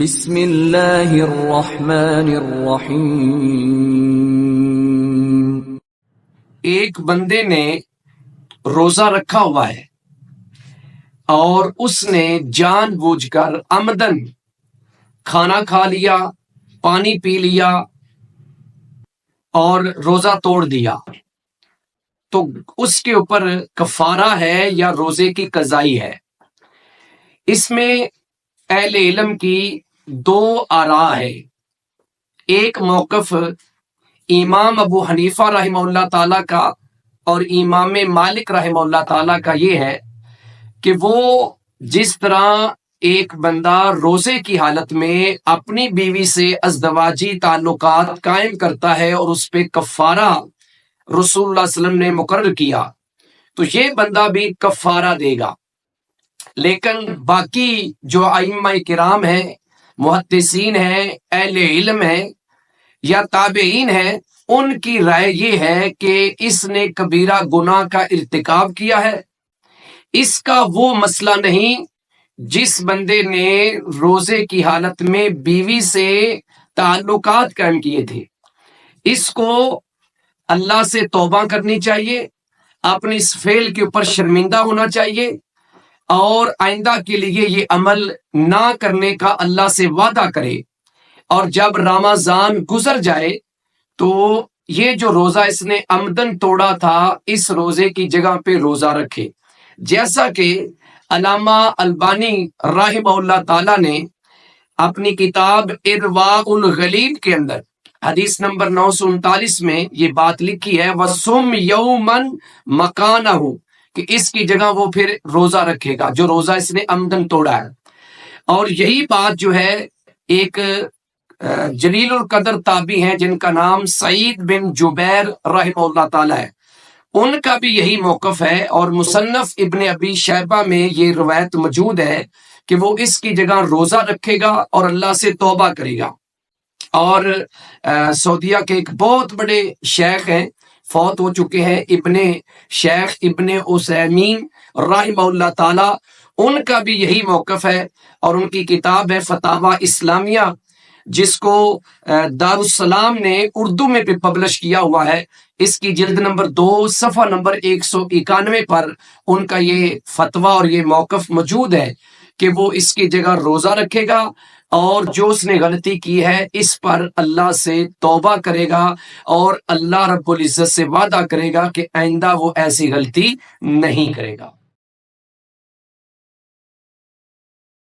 بسم اللہ الرحمن الرحیم۔ ایک بندے نے روزہ رکھا ہوا ہے اور اس نے جان بوجھ کر عمدن کھانا کھا لیا، پانی پی لیا اور روزہ توڑ دیا، تو اس کے اوپر کفارہ ہے یا روزے کی قضائی ہے؟ اس میں اہل علم کی دو آراء ہے۔ ایک موقف امام ابو حنیفہ رحمہ اللہ تعالیٰ کا اور امام مالک رحمہ اللہ تعالیٰ کا یہ ہے کہ وہ جس طرح ایک بندہ روزے کی حالت میں اپنی بیوی سے ازدواجی تعلقات قائم کرتا ہے اور اس پہ کفارہ رسول اللہ صلی اللہ علیہ وسلم نے مقرر کیا، تو یہ بندہ بھی کفارہ دے گا۔ لیکن باقی جو ائمہ کرام ہیں، محدثین ہیں، اہل علم ہیں یا تابعین ہیں، ان کی رائے یہ ہے کہ اس نے کبیرہ گناہ کا ارتکاب کیا ہے۔ اس کا وہ مسئلہ نہیں جس بندے نے روزے کی حالت میں بیوی سے تعلقات قائم کیے تھے۔ اس کو اللہ سے توبہ کرنی چاہیے، اپنے اس فعل کے اوپر شرمندہ ہونا چاہیے اور آئندہ کے لیے یہ عمل نہ کرنے کا اللہ سے وعدہ کرے، اور جب رمضان گزر جائے تو یہ جو روزہ اس نے عمدن توڑا تھا اس روزے کی جگہ پہ روزہ رکھے، جیسا کہ علامہ البانی رحمہ اللہ تعالیٰ نے اپنی کتاب ارواء الغلیل کے اندر حدیث نمبر 939 میں یہ بات لکھی ہے، وَصُمْ يَوْمًا مَكَانَهُ، کہ اس کی جگہ وہ پھر روزہ رکھے گا جو روزہ اس نے عمدن توڑا ہے۔ اور یہی بات جو ہے ایک جلیل القدر تابعی ہیں جن کا نام سعید بن جبیر رحمہ اللہ تعالی ہے، ان کا بھی یہی موقف ہے، اور مصنف ابن ابی شیبہ میں یہ روایت موجود ہے کہ وہ اس کی جگہ روزہ رکھے گا اور اللہ سے توبہ کرے گا۔ اور سعودیہ کے ایک بہت بڑے شیخ ہیں، فوت ہو چکے ہیں، شیخ ابن عثیمین رحمہ اللہ تعالی، ان کا بھی یہی موقف ہے، اور ان کی کتاب ہے فتاوی اسلامیہ جس کو دارالسلام نے اردو میں بھی پبلش کیا ہوا ہے۔ اس کی جلد نمبر 2 صفحہ نمبر 191 پر ان کا یہ فتویٰ اور یہ موقف موجود ہے کہ وہ اس کی جگہ روزہ رکھے گا اور جو اس نے غلطی کی ہے اس پر اللہ سے توبہ کرے گا، اور اللہ رب العزت سے وعدہ کرے گا کہ آئندہ وہ ایسی غلطی نہیں کرے گا۔